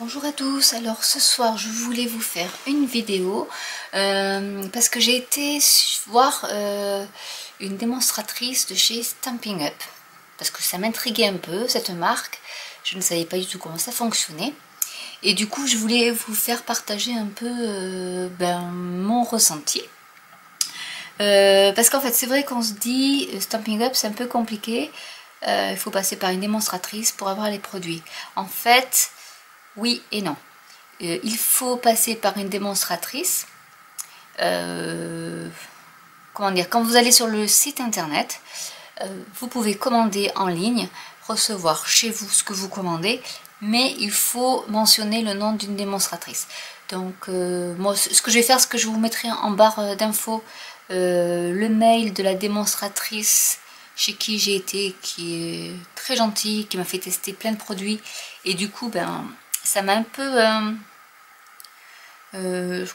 Bonjour à tous, alors ce soir je voulais vous faire une vidéo parce que j'ai été voir une démonstratrice de chez Stampin' Up parce que ça m'intriguait un peu cette marque, je ne savais pas du tout comment ça fonctionnait et du coup je voulais vous faire partager un peu mon ressenti. Parce qu'en fait c'est vrai qu'on se dit Stampin' Up c'est un peu compliqué, il faut passer par une démonstratrice pour avoir les produits. En fait, oui et non. Il faut passer par une démonstratrice. Comment dire, quand vous allez sur le site internet, vous pouvez commander en ligne, recevoir chez vous ce que vous commandez, mais il faut mentionner le nom d'une démonstratrice. Donc moi ce que je vais faire, c'est que je vous mettrai en barre d'infos le mail de la démonstratrice chez qui j'ai été, qui est très gentille, qui m'a fait tester plein de produits, et du coup ça m'a un peu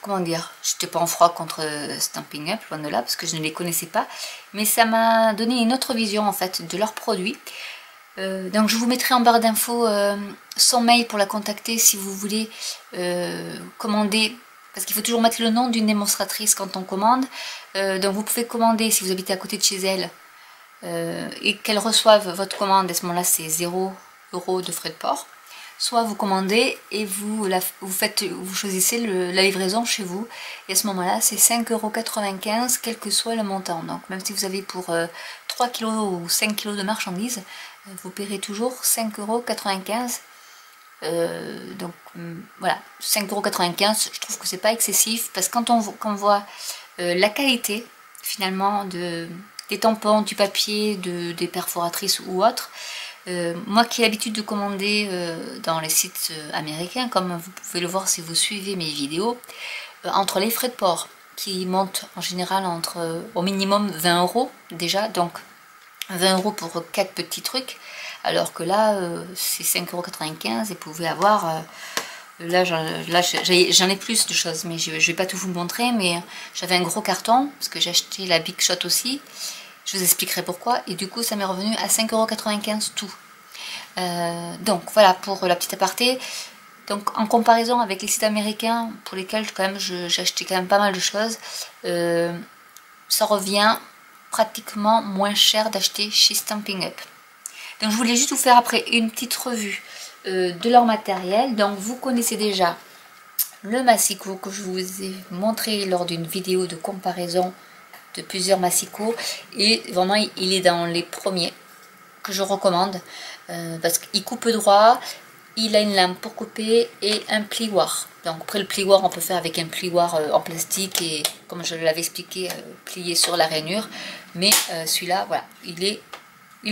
comment dire, j'étais pas en froid contre Stampin' Up, loin de là, parce que je ne les connaissais pas, mais ça m'a donné une autre vision en fait de leurs produits. Donc je vous mettrai en barre d'infos son mail pour la contacter si vous voulez commander, parce qu'il faut toujours mettre le nom d'une démonstratrice quand on commande. Donc vous pouvez commander si vous habitez à côté de chez elle et qu'elle reçoive votre commande. À ce moment là c'est 0 € de frais de port. Soit vous commandez et vous choisissez la livraison chez vous, et à ce moment là c'est 5,95 € quel que soit le montant. Donc même si vous avez pour 3 kg ou 5 kg de marchandises, vous paierez toujours 5,95 €. Donc voilà, 5,95 €, je trouve que c'est pas excessif, parce que quand on voit la qualité finalement des tampons, du papier, des perforatrices ou autres, moi qui ai l'habitude de commander dans les sites américains, comme vous pouvez le voir si vous suivez mes vidéos, entre les frais de port qui montent en général au minimum 20 € déjà, donc 20 € pour 4 petits trucs, alors que là c'est 5,95 € et vous pouvez avoir là j'en ai plus de choses, mais je vais pas tout vous montrer, mais j'avais un gros carton parce que j'ai acheté la Big Shot aussi. Je vous expliquerai pourquoi, et du coup ça m'est revenu à 5,95 € tout. Donc voilà pour la petite aparté. Donc en comparaison avec les sites américains pour lesquels quand même j'ai acheté quand même pas mal de choses, ça revient pratiquement moins cher d'acheter chez Stampin' Up. Donc je voulais juste vous faire après une petite revue de leur matériel. Donc vous connaissez déjà le massicot que je vous ai montré lors d'une vidéo de comparaison de plusieurs massicots, et vraiment il est dans les premiers que je recommande parce qu'il coupe droit, il a une lame pour couper et un plioir. Donc après le plioir on peut faire avec un plioir en plastique et comme je l'avais expliqué plié sur la rainure, mais celui-là voilà, il est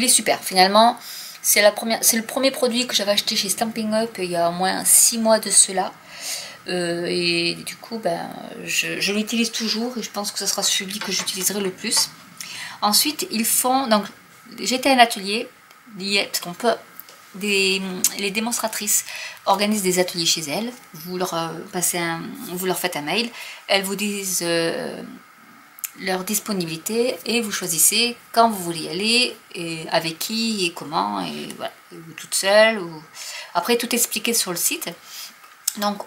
super. Finalement c'est le premier produit que j'avais acheté chez Stampin' Up il y a au moins 6 mois de cela. Et du coup je l'utilise toujours, et je pense que ce sera celui que j'utiliserai le plus. Ensuite ils font, donc j'étais à un atelier, parce qu'on peut, les démonstratrices organisent des ateliers chez elles, vous leur faites un mail, elles vous disent leur disponibilité et vous choisissez quand vous voulez y aller, et avec qui et comment, et voilà, ou toute seule, ou après tout expliqué sur le site. Donc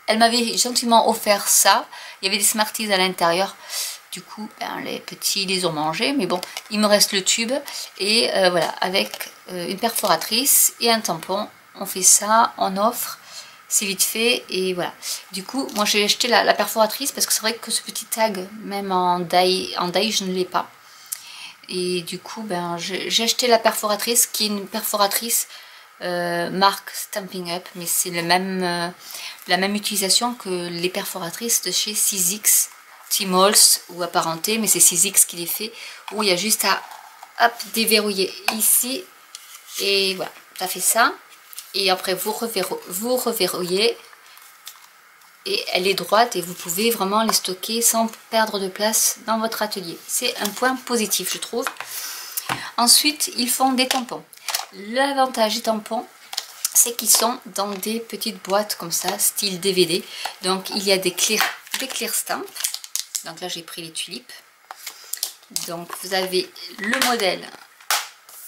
elle m'avait gentiment offert ça, il y avait des Smarties à l'intérieur, du coup les petits les ont mangés, mais bon il me reste le tube, et voilà, avec une perforatrice et un tampon, on fait ça, on offre, c'est vite fait, et voilà. Du coup moi j'ai acheté la perforatrice parce que c'est vrai que ce petit tag, même en die je ne l'ai pas, et du coup j'ai acheté la perforatrice qui est une perforatrice marque Stampin' Up, mais c'est la même utilisation que les perforatrices de chez Sizzix, Tmall ou apparenté, mais c'est Sizzix qui les fait, où il y a juste à hop, déverrouiller ici, et voilà, ça fait ça, et après vous reverrouillez, et elle est droite, et vous pouvez vraiment les stocker sans perdre de place dans votre atelier. C'est un point positif, je trouve. Ensuite ils font des tampons. L'avantage des tampons, c'est qu'ils sont dans des petites boîtes comme ça, style DVD. Donc il y a des clear stamps. Donc là j'ai pris les tulipes. Donc vous avez le modèle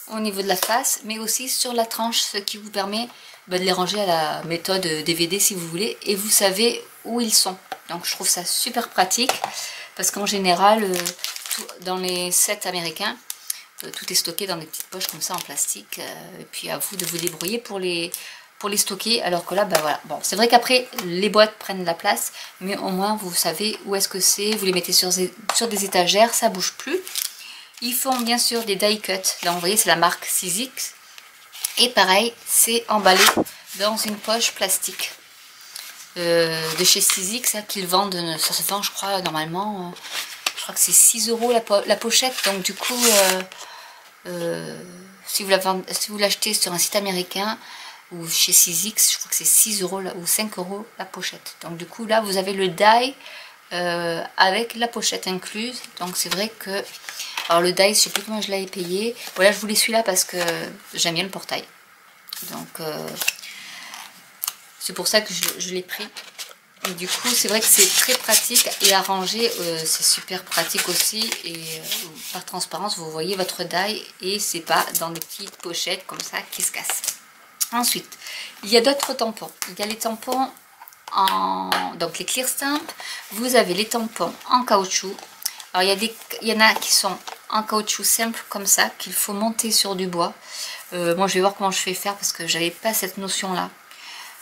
au niveau de la face, mais aussi sur la tranche, ce qui vous permet de les ranger à la méthode DVD si vous voulez, et vous savez où ils sont. Donc je trouve ça super pratique, parce qu'en général, dans les sets américains, tout est stocké dans des petites poches comme ça en plastique, et puis à vous de vous débrouiller pour les stocker, alors que là, ben voilà. Bon, c'est vrai qu'après, les boîtes prennent de la place, mais au moins, vous savez où est-ce que c'est, vous les mettez sur des étagères, ça bouge plus. Ils font bien sûr des die cuts, là, vous voyez, c'est la marque Sizzix, et pareil, c'est emballé dans une poche plastique de chez Sizzix, qu'ils vendent, ça se vend, je crois, normalement, je crois que c'est 6 € la pochette, donc du coup, si vous l'achetez sur un site américain, ou chez Sizzix, je crois que c'est 6 € ou 5 € la pochette. Donc du coup là vous avez le die avec la pochette incluse. Donc c'est vrai que, alors le die, je sais plus comment je l'avais payé. Voilà, je voulais celui-là parce que j'aime bien le portail. Donc c'est pour ça que je l'ai pris. Et du coup c'est vrai que c'est très pratique, et à ranger c'est super pratique aussi, et par transparence vous voyez votre die, et c'est pas dans des petites pochettes comme ça qui se cassent. Ensuite, il y a d'autres tampons. Il y a les tampons donc les clear stamp. Vous avez les tampons en caoutchouc. Alors il y en a qui sont en caoutchouc simple comme ça, qu'il faut monter sur du bois. Moi je vais voir comment je vais faire, parce que j'avais pas cette notion là.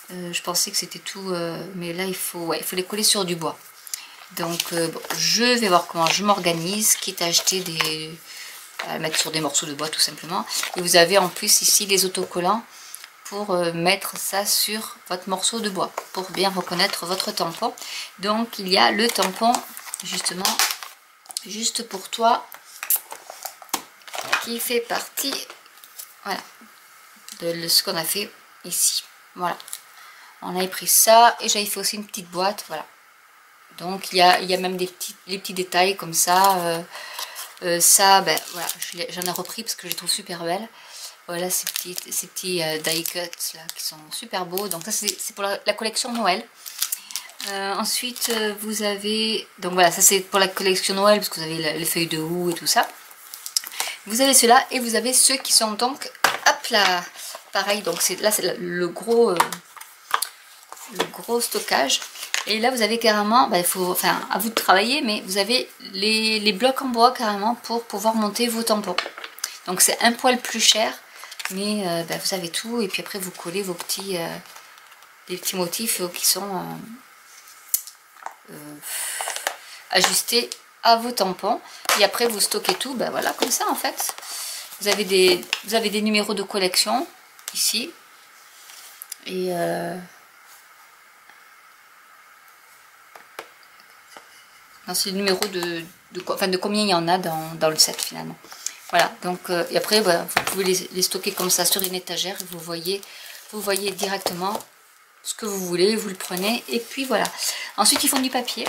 Je pensais que c'était tout, mais là il faut les coller sur du bois. Donc bon, je vais voir comment je m'organise, quitte à acheter à mettre sur des morceaux de bois tout simplement. Et vous avez en plus ici les autocollants pour mettre ça sur votre morceau de bois, pour bien reconnaître votre tampon. Donc il y a le tampon justement juste pour toi, qui fait partie, voilà, de ce qu'on a fait ici. Voilà, on avait pris ça, et j'avais fait aussi une petite boîte, voilà. Donc il y a même les petits détails comme ça. Ça, ben voilà, j'en ai repris parce que je les trouve super belles. Voilà ces petits die cuts là qui sont super beaux. Donc ça c'est pour la collection Noël. Ensuite vous avez, donc voilà, ça c'est pour la collection Noël, parce que vous avez les feuilles de houx et tout ça. Vous avez ceux-là, et vous avez ceux qui sont donc, hop là, pareil, donc là c'est le gros stockage. Et là vous avez carrément, bah, il faut, enfin à vous de travailler, mais vous avez les blocs en bois carrément pour pouvoir monter vos tampons. Donc c'est un poil plus cher, mais bah, vous avez tout, et puis après vous collez vos petits motifs qui sont ajustés à vos tampons, et après vous stockez tout, bah, voilà, comme ça en fait. Vous avez des numéros de collection ici, et c'est le numéro de combien il y en a dans le set finalement. Voilà, donc et après bah, vous pouvez les stocker comme ça sur une étagère, et vous voyez directement ce que vous voulez, vous le prenez, et puis voilà. Ensuite ils font du papier.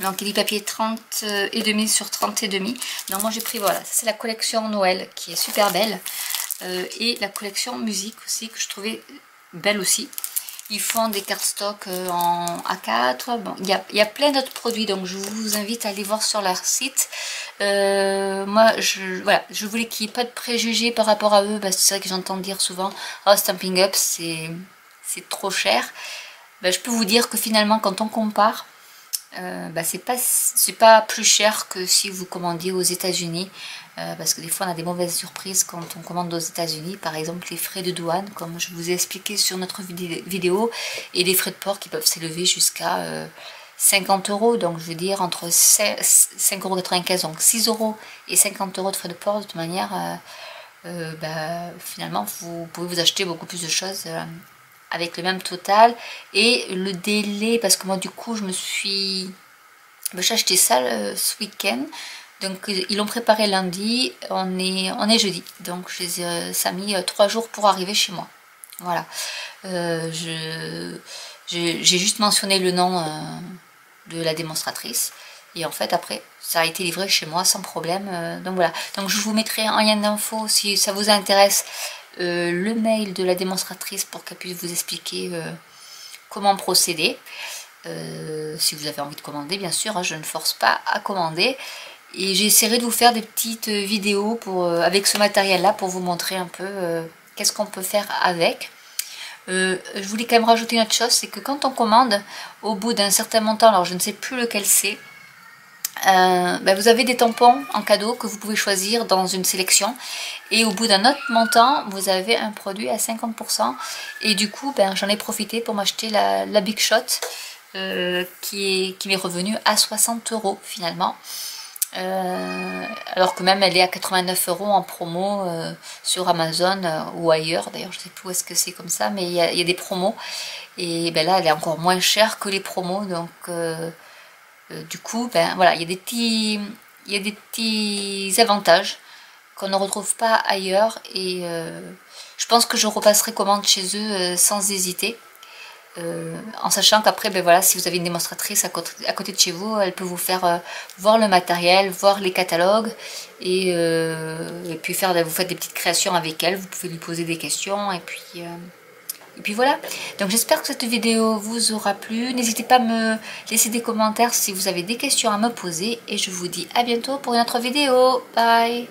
Donc il y a du papier 30,5 sur 30,5. Donc moi j'ai pris, voilà, c'est la collection Noël qui est super belle. Et la collection musique aussi, que je trouvais belle aussi. Ils font des cardstock en A4. Bon, il y a plein d'autres produits, donc je vous invite à aller voir sur leur site. Moi, voilà, je voulais qu'il n'y ait pas de préjugés par rapport à eux, parce que c'est vrai que j'entends dire souvent « Oh, Stampin' Up, c'est trop cher ». Ben, je peux vous dire que finalement, quand on compare, bah, c'est pas plus cher que si vous commandiez aux États-Unis, parce que des fois on a des mauvaises surprises quand on commande aux États-Unis, par exemple les frais de douane, comme je vous ai expliqué sur notre vidéo, et les frais de port qui peuvent s'élever jusqu'à 50 €, donc je veux dire entre 5,95 €, donc 6 € et 50 € de frais de port. De toute manière, bah, finalement vous pouvez vous acheter beaucoup plus de choses avec le même total. Et le délai, parce que moi du coup j'ai acheté ça ce week-end, donc ils l'ont préparé lundi, on est jeudi, donc ça a mis 3 jours pour arriver chez moi. Voilà, j'ai juste mentionné le nom de la démonstratrice, et en fait après ça a été livré chez moi sans problème. Donc voilà, donc je vous mettrai en lien d'info si ça vous intéresse, le mail de la démonstratrice, pour qu'elle puisse vous expliquer comment procéder. Si vous avez envie de commander, bien sûr, hein, je ne force pas à commander. Et j'essaierai de vous faire des petites vidéos avec ce matériel là pour vous montrer un peu qu'est-ce qu'on peut faire avec. Je voulais quand même rajouter une autre chose, c'est que quand on commande au bout d'un certain montant, alors je ne sais plus lequel c'est, vous avez des tampons en cadeau que vous pouvez choisir dans une sélection, et au bout d'un autre montant vous avez un produit à 50%, et du coup j'en ai profité pour m'acheter la Big Shot qui m'est revenue à 60 € finalement. Alors que même elle est à 89 € en promo sur Amazon ou ailleurs, d'ailleurs je sais plus où est-ce que c'est comme ça, mais il y a des promos, et là elle est encore moins chère que les promos, donc du coup voilà, il y a des petits avantages qu'on ne retrouve pas ailleurs, et je pense que je repasserai commande chez eux sans hésiter. En sachant qu'après, voilà, si vous avez une démonstratrice à côté de chez vous, elle peut vous faire voir le matériel, voir les catalogues, et puis vous faites des petites créations avec elle, vous pouvez lui poser des questions, et puis voilà. Donc j'espère que cette vidéo vous aura plu. N'hésitez pas à me laisser des commentaires si vous avez des questions à me poser, et je vous dis à bientôt pour une autre vidéo. Bye!